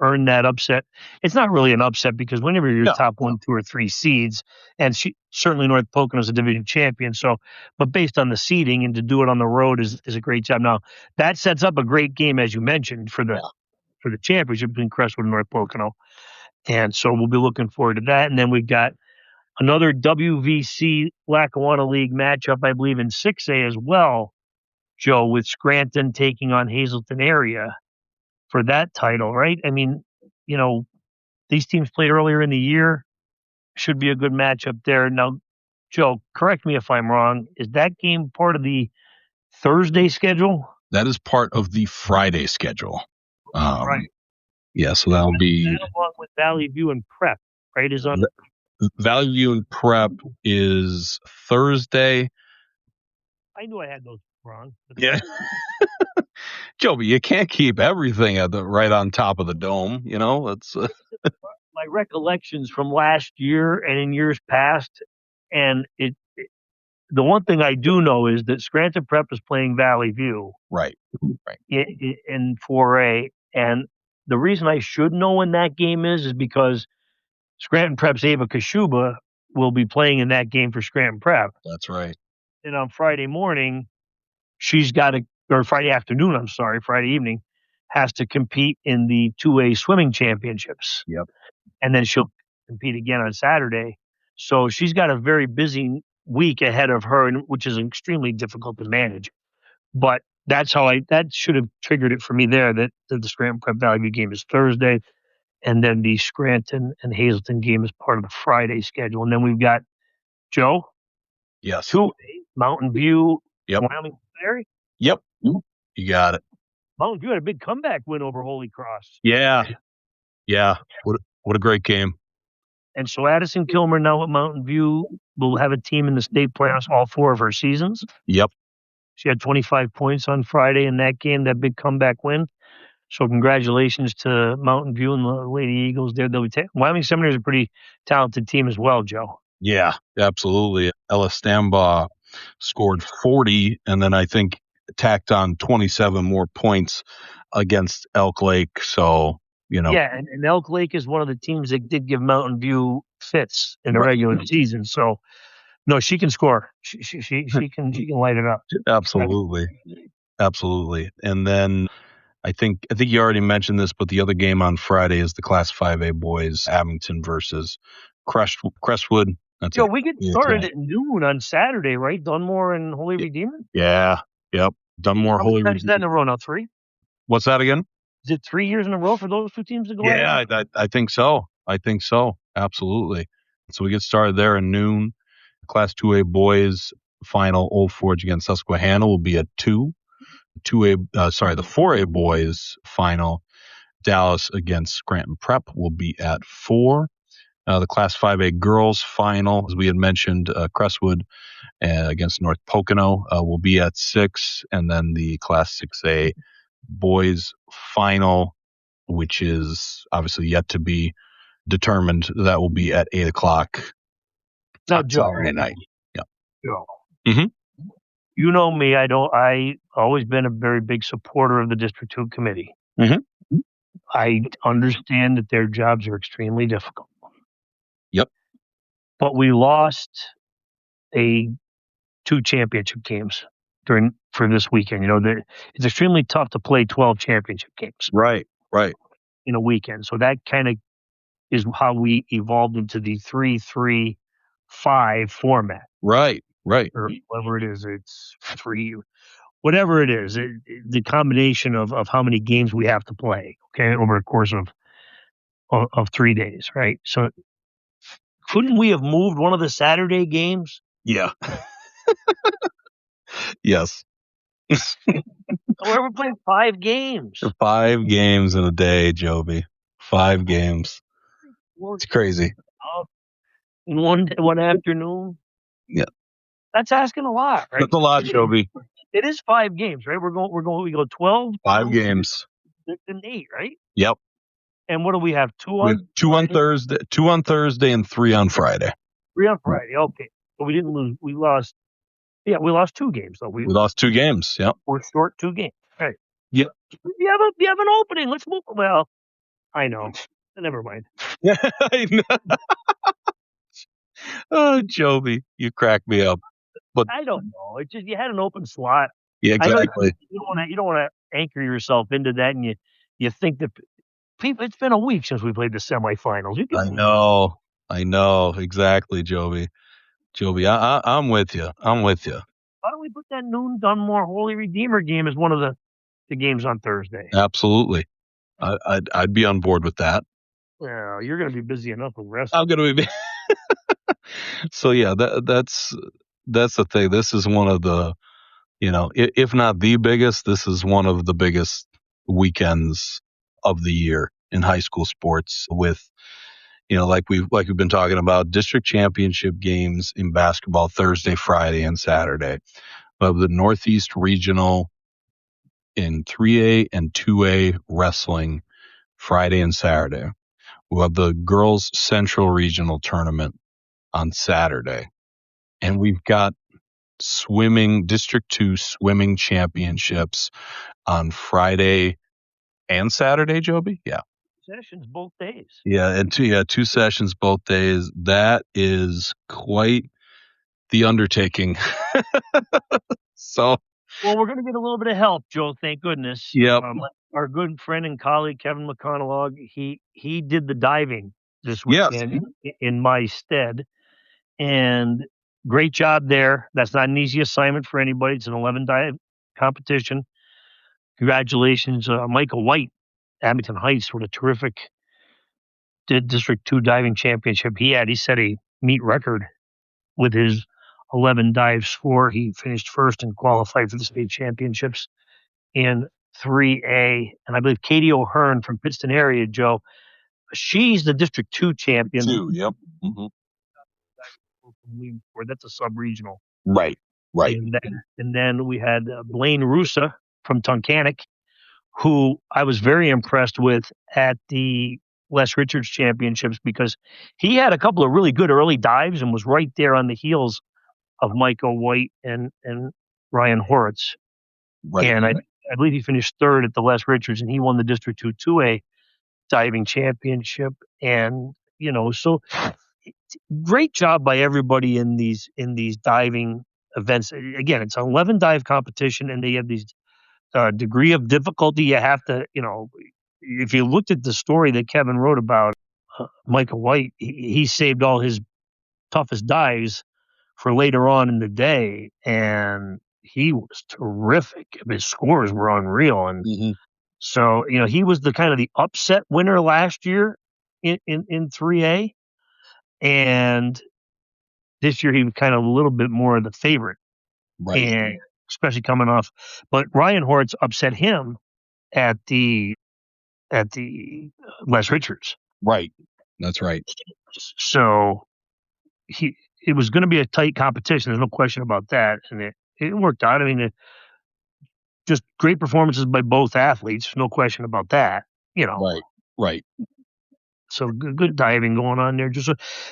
earn that upset. It's not really an upset because whenever you're top 1, 2, or 3 seeds, and certainly North Pocono is a division champion. So, but based on the seeding and to do it on the road is a great job. Now that sets up a great game, as you mentioned, for the championship between Crestwood and North Pocono. And so we'll be looking forward to that. And then we've got another WVC Lackawanna League matchup, I believe, in 6A as well, Joe, with Scranton taking on Hazleton area for that title, right? I mean, these teams played earlier in the year. Should be a good matchup there. Now, Joe, correct me if I'm wrong. Is that game part of the Thursday schedule? That is part of the Friday schedule. Right. Yeah, so that'll be along with Valley View and Prep, right? Is on Valley View and Prep is Thursday. I knew I had those wrong. Yeah. Joby, you can't keep everything right on top of the dome. It's My recollections from last year and in years past, and the one thing I do know is that Scranton Prep is playing Valley View. right. In 4A, and the reason I should know when that game is because Scranton Prep's Ava Kashuba will be playing in that game for Scranton Prep. That's right. And on Friday morning, Friday afternoon, Friday evening, has to compete in the 2A swimming championships. Yep. And then she'll compete again on Saturday. So she's got a very busy week ahead of her, which is extremely difficult to manage. But that should have triggered it for me there that the Scranton Prep Valley View game is Thursday, and then the Scranton and Hazleton game is part of the Friday schedule. And then we've got Joe. Yes. 2A, Mountain View, Yep. Wyoming Prairie. Yep. You got it. Mountain View had a big comeback win over Holy Cross. Yeah. What a great game. And so Addison Kilmer now at Mountain View will have a team in the state playoffs all 4 of her seasons. Yep. She had 25 points on Friday in that game, that big comeback win. So congratulations to Mountain View and the Lady Eagles there. Wyoming Seminary is a pretty talented team as well, Joe. Yeah, absolutely. Ella Stambaugh scored 40 and then I think tacked on 27 more points against Elk Lake. So, Yeah, and Elk Lake is one of the teams that did give Mountain View fits in the regular season. So, no, she can score. She can light it up. Absolutely. And then I think you already mentioned this, but the other game on Friday is the Class 5A boys, Abington versus Crestwood. We get started at noon on Saturday, right? Dunmore and Holy Redeemer? Yeah. Yep. Dunmore, Holy Redeemer. Is that in a row now? 3? What's that again? Is it 3 years in a row for those 2 teams to go? Yeah, I think so. Absolutely. So we get started there at noon. Class 2A boys final, Old Forge against Susquehanna will be at 2. The 4A boys final, Dallas against Scranton Prep will be at 4. The Class 5A girls final, as we had mentioned, Crestwood against North Pocono will be at 6. And then the Class 6A boys final, which is obviously yet to be determined, that will be at 8 o'clock on Saturday night. Yeah. Joe. Mm-hmm. You know me, I always been a very big supporter of the District 2 committee. Mm-hmm. I understand that their jobs are extremely difficult. Yep. But we lost 2 championship games for this weekend. It's extremely tough to play 12 championship games. Right. In a weekend. So that kind of is how we evolved into the 3-3-5 format. Right. Or whatever it is, it's 3, whatever it is, the combination of how many games we have to play, okay, over the course of 3 days, right? So couldn't we have moved one of the Saturday games? Yeah. Yes. We're playing 5 games. 5 games in a day, Joby. 5 games. It's crazy. In one afternoon. Yeah. That's asking a lot, right? That's a lot, Joby. It is 5 games, right? We go 12. 5 games. 6 and 8, right? Yep. And what do we have? 2 on Thursday, 2 on Thursday, and 3 on Friday. 3 on Friday. Okay. But we didn't lose. We lost. Yeah, we lost 2 games though. We lost 2 games. Yep. We're short 2 games. Right. Yep. You have an opening. Let's move. Well, I know. Never mind. Yeah, I know. Oh, Joby, you crack me up. But I don't know. It's just you had an open slot. Yeah, exactly. You don't want to anchor yourself into that, and you think that people. It's been a week since we played the semifinals. I know exactly, Joby. I'm with you. Why don't we put that noon Dunmore Holy Redeemer game as one of the games on Thursday? Absolutely. I'd be on board with that. Well, you're going to be busy enough with wrestling. I'm going to be. So yeah, that's the thing. This is one of the, if not the biggest, this is one of the biggest weekends of the year in high school sports with, like we've been talking about, district championship games in basketball Thursday, Friday, and Saturday. of the Northeast Regional in 3A and 2A wrestling Friday and Saturday. We'll have the Girls Central Regional Tournament on Saturday. And we've got District 2 swimming championships on Friday and Saturday, Joby? Yeah. Sessions both days. Yeah, and two sessions both days. That is quite the undertaking. So, well, we're going to get a little bit of help, Joe. Thank goodness. Yep. Our good friend and colleague Kevin McConaughey, he did the diving this weekend in my stead, and great job there. That's not an easy assignment for anybody. It's an 11 dive competition. Congratulations, Michael White, Abington Heights, with a terrific District 2 diving championship. He set a meet record with his 11 dive score. He finished first and qualified for the state championships in 3A. And I believe Katie O'Hearn from Pittston area, Joe, she's the District 2 champion. Yep. Mm-hmm. That's a sub-regional. Right. And then we had Blaine Russa from Tunkhannock, who I was very impressed with at the Les Richards Championships, because he had a couple of really good early dives and was right there on the heels of Michael White and Ryan Horitz. Right. And I believe he finished third at the Les Richards, and he won the District 2 2A diving championship. And, so great job by everybody in these diving events. Again, it's an 11 dive competition, and they have these degree of difficulty. You have to, if you looked at the story that Kevin wrote about Michael White, he saved all his toughest dives for later on in the day, and he was terrific. His scores were unreal, and so he was the kind of the upset winner last year in 3A, and this year he was kind of a little bit more of the favorite, right? And especially coming off, but Ryan Horitz upset him at the Les Richards. Right, that's right. So it was going to be a tight competition. There's no question about that, and it worked out. I mean, just great performances by both athletes. No question about that. Right. So good diving going on there. Just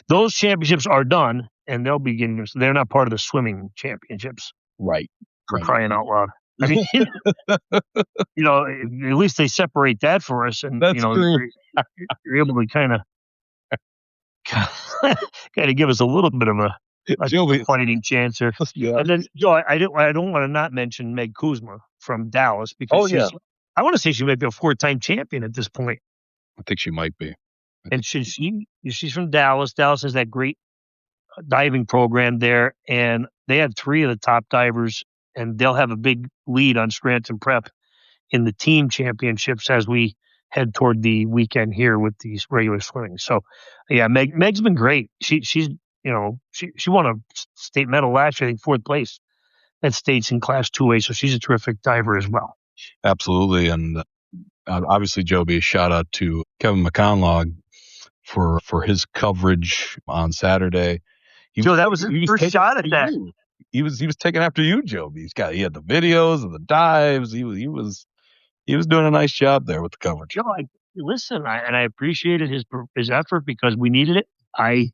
those championships are done, and they'll be getting. They're not part of the swimming championships. Right. For crying out loud. I mean, at least they separate that for us, and that's true. You're able to kind of give us a little bit of a fighting chance here. Yeah. And then, Joe, I don't want to not mention Meg Kuzma from Dallas, because I want to say she might be a 4-time champion at this point. I think she might be. And she's from Dallas. Dallas has that great diving program there, and they had 3 of the top divers, and they'll have a big lead on Scranton Prep in the team championships as we head toward the weekend here with these regular swimming. So, yeah, Meg's been great. She's she won a state medal last year, I think 4th place at states in Class 2A. So she's a terrific diver as well. Absolutely, and obviously, Joby, shout out to Kevin McConaughey for his coverage on Saturday. Joe, that was his first shot at that. He was taking after you, Joby. He had the videos of the dives. He was doing a nice job there with the coverage. Joe, I appreciated his effort, because we needed it. I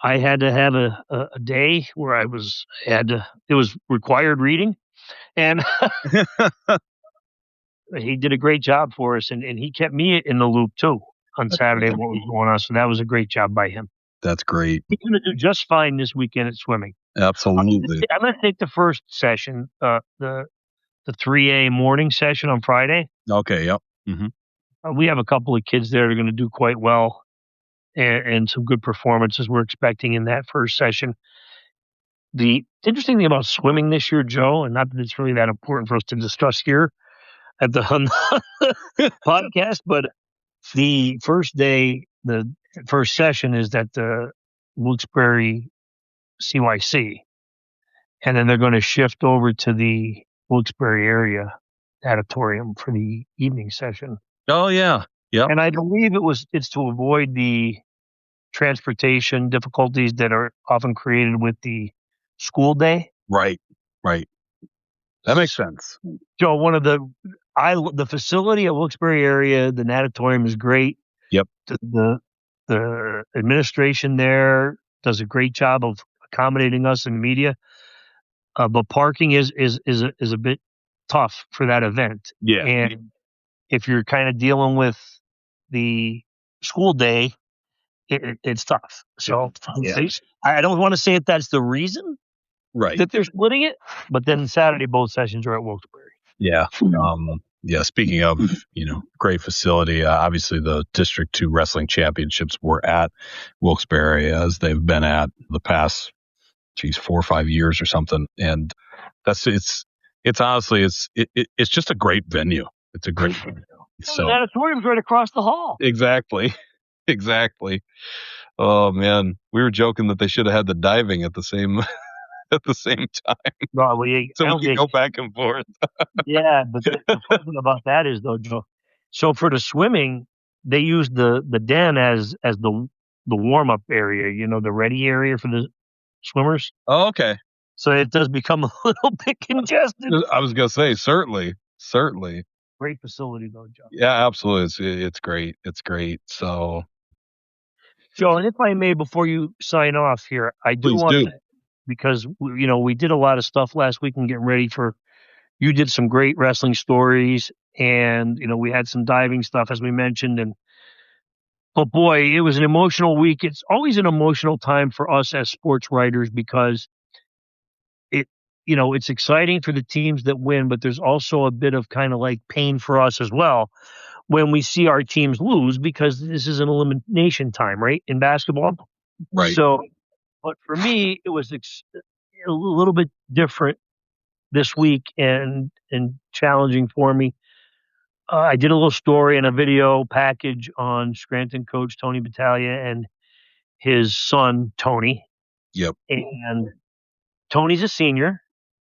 had to have a day where it was required reading, and he did a great job for us, and he kept me in the loop too on Saturday of what was going on. So that was a great job by him. That's great. He's going to do just fine this weekend at swimming. Absolutely. I'm going to take the first session, the 3A morning session on Friday. Okay. Yep. Mm-hmm. We have a couple of kids there that are going to do quite well, and some good performances we're expecting in that first session. The interesting thing about swimming this year, Joe, and not that it's really that important for us to discuss here at the podcast, but the first day, the first session is at the Wilkes-Barre CYC, and then they're going to shift over to the Wilkes-Barre area auditorium for the evening session. Oh yeah, yeah. And I believe it's to avoid the transportation difficulties that are often created with the school day. Right. That makes sense. Joe, the facility at Wilkes-Barre area, the natatorium is great. Yep. The administration there does a great job of accommodating us in media. But parking is a bit tough for that event. Yeah. And if you're kind of dealing with the school day, it's tough. So Yeah. I don't want to say that's the reason Right. that they're splitting it, but then Saturday both sessions are at Wilkes-Barre. Yeah. Yeah. Speaking of, great facility, obviously the District 2 wrestling championships were at Wilkes-Barre, as they've been at the past, 4 or 5 years or something. And it's honestly, it's just a great venue. It's a great venue. So the auditorium's right across the hall. Exactly. Exactly. Oh man, we were joking that they should have had the diving at the same time. No, So we can go back and forth. Yeah, but the funny thing about that is, though, Joe, so for the swimming, they use the den as the warm up area, the ready area for the swimmers. Oh, okay. So it does become a little bit congested. I was gonna say, certainly. Great facility, though, Joe. Yeah, absolutely. It's great. It's great. So, Joe, and if I may, before you sign off here, I do please want do. to, because we did a lot of stuff last week and getting ready for. You did some great wrestling stories, and we had some diving stuff, as we mentioned, but boy, it was an emotional week. It's always an emotional time for us as sports writers because it's exciting for the teams that win, but there's also a bit of kind of like pain for us as well when we see our teams lose, because this is an elimination time, right, in basketball. Right. So, but for me, it was a little bit different this week and challenging for me. I did a little story and a video package on Scranton coach Tony Battaglia and his son Tony. Yep. And Tony's a senior,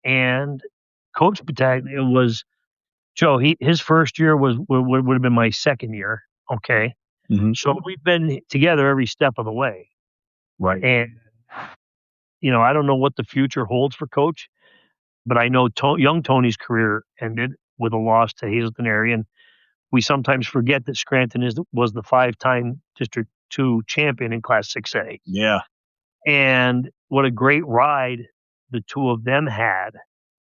and Coach Battaglia was Joe. His first year would have been my second year. Okay, So we've been together every step of the way. Right. And I don't know what the future holds for Coach, but I know young Tony's career ended with a loss to Hazleton area, and we sometimes forget that Scranton was the 5-time District 2 champion in Class 6A. Yeah. And what a great ride the two of them had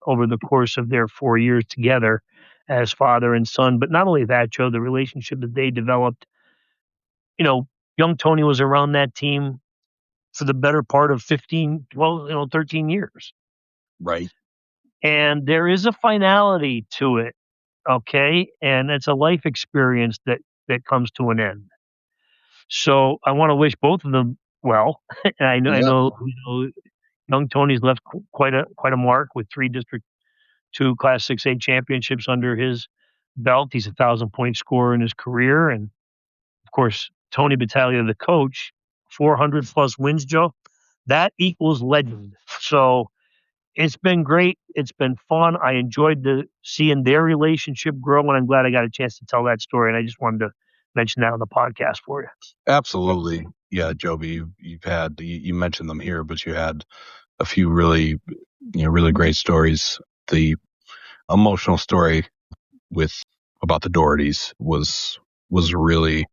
over the course of their 4 years together as father and son. But not only that, Joe, the relationship that they developed, young Tony was around that team for the better part of 13 years. Right. And there is a finality to it. Okay. And it's a life experience that comes to an end. So I want to wish both of them well. And I know, young Tony's left quite a mark with 3 District 2 Class 6A championships under his belt. He's a 1,000-point scorer in his career. And of course, Tony Battaglia, the coach, 400 plus wins, Joe. That equals legend. So it's been great. It's been fun. I enjoyed seeing their relationship grow, and I'm glad I got a chance to tell that story. And I just wanted to mention that on the podcast for you. Absolutely. Yeah, Joby, you've had, you mentioned them here, but you had a few really, really great stories. The emotional story about the Dohertys was really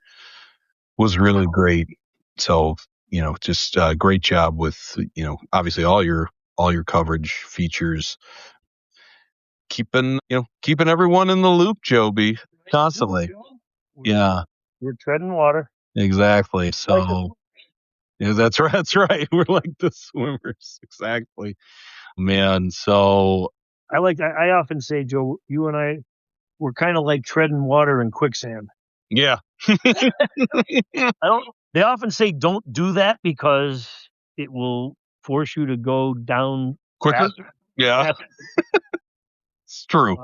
great. So, just great job with, obviously all your coverage features, keeping everyone in the loop, Joby, constantly. Yeah. We're treading water. Exactly. So, yeah, that's right. That's right. We're like the swimmers. Exactly. Man. So I often say, Joe, you and I, we're kind of like treading water in quicksand. yeah. They often say don't do that because it will force you to go down quicker. faster. Yeah. It's true.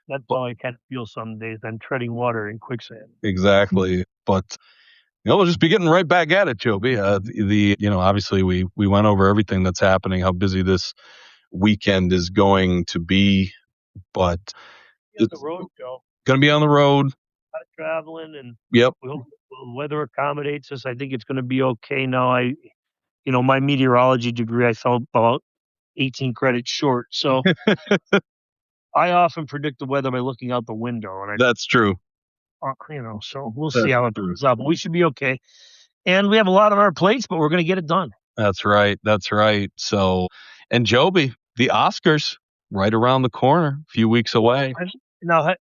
That's how I kind of feel some days. I'm treading water in quicksand. Exactly. But we'll just be getting right back at it, Joby. Obviously we went over everything that's happening, how busy this weekend is going to be, but it's the road, Joe. Going to be on the road. Traveling, and yep. We hope the weather accommodates us. I think it's going to be okay. Now, my meteorology degree, I fell about 18 credits short. So I often predict the weather by looking out the window, and That's true. so we'll see how it turns out. But we should be okay. And we have a lot on our plates, but we're going to get it done. That's right. So, and Joby, the Oscars, right around the corner, a few weeks away. Now,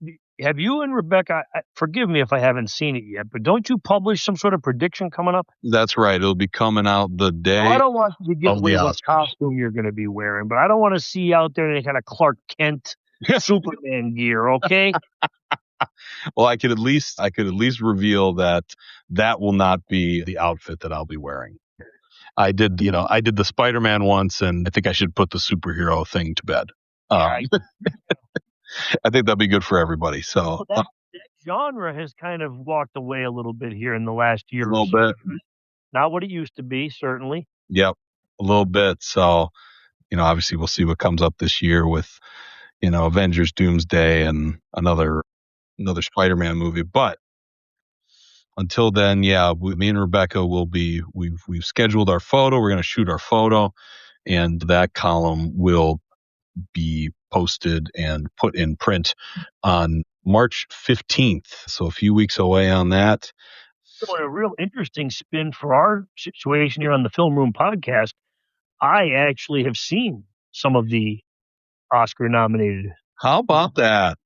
have you and Rebecca, forgive me if I haven't seen it yet, but don't you publish some sort of prediction coming up? That's right. It'll be coming out the day. I don't want you to give away what costume you're going to be wearing, but I don't want to see you out there in any kind of Clark Kent Superman gear, okay? Well, I could at least reveal that will not be the outfit that I'll be wearing. I did the Spider-Man once, and I think I should put the superhero thing to bed. I think that'd be good for everybody. So that genre has kind of walked away a little bit here in the last year. A little bit. Not what it used to be, certainly. Yep, a little bit. So, obviously we'll see what comes up this year with, Avengers Doomsday and another Spider-Man movie. But until then, me and Rebecca we've scheduled our photo. We're going to shoot our photo, and that column will be posted and put in print on March 15th. So a few weeks away on that. So a real interesting spin for our situation here on the Film Room podcast. I actually have seen some of the Oscar nominated. How about that?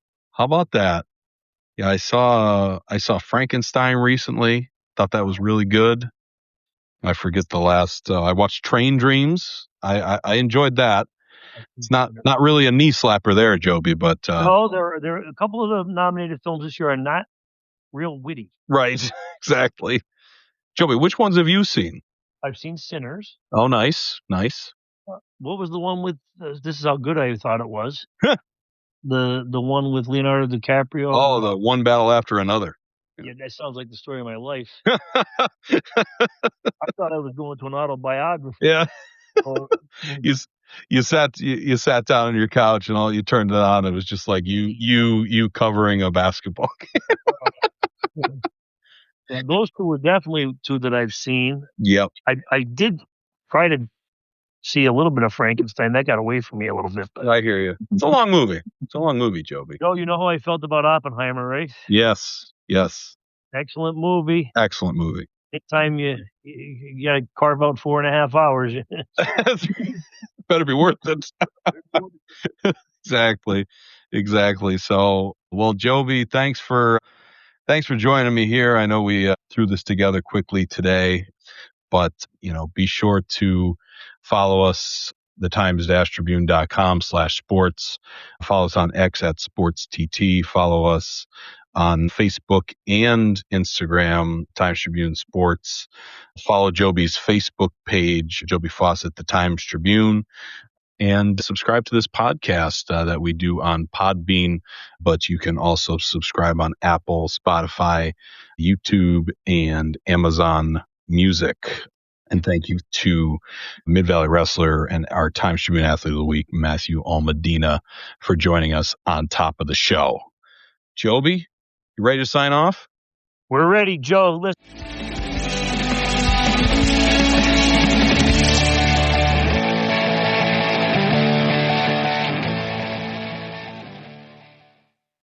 Yeah, I saw Frankenstein recently. Thought that was really good. I forget the last. I watched Train Dreams. I enjoyed that. It's not really a knee slapper there, Joby, but no, there are a couple of the nominated films this year are not real witty. Right, exactly. Joby, which ones have you seen? I've seen Sinners. Oh, nice. What was the one with? This is how good I thought it was. The one with Leonardo DiCaprio. Oh, the One Battle After Another. Yeah, that sounds like the story of my life. I thought I was going to an autobiography. Yeah. You sat down on your couch and all you turned it on. It was just like you covering a basketball game. Yeah, those two were definitely two that I've seen. Yep. I did try to see a little bit of Frankenstein. That got away from me a little bit. But I hear you. It's a long movie. Joby. Joe, you know how I felt about Oppenheimer, right? Yes. Excellent movie. Anytime you got to carve out 4.5 hours. Better be worth it. Exactly. So, well, Joby, thanks for joining me here. I know we threw this together quickly today, but be sure to follow us, the Times-Tribune.com/sports. Follow us on X at SportsTT. Follow us on Facebook and Instagram, Times Tribune Sports. Follow Joby's Facebook page, Joby Fawcett, the Times Tribune. And subscribe to this podcast that we do on Podbean, but you can also subscribe on Apple, Spotify, YouTube, and Amazon Music. And thank you to Mid-Valley Wrestler and our Times Tribune Athlete of the Week, Matthew Almedina, for joining us on top of the show. Joby, you ready to sign off? We're ready, Joe. Listen.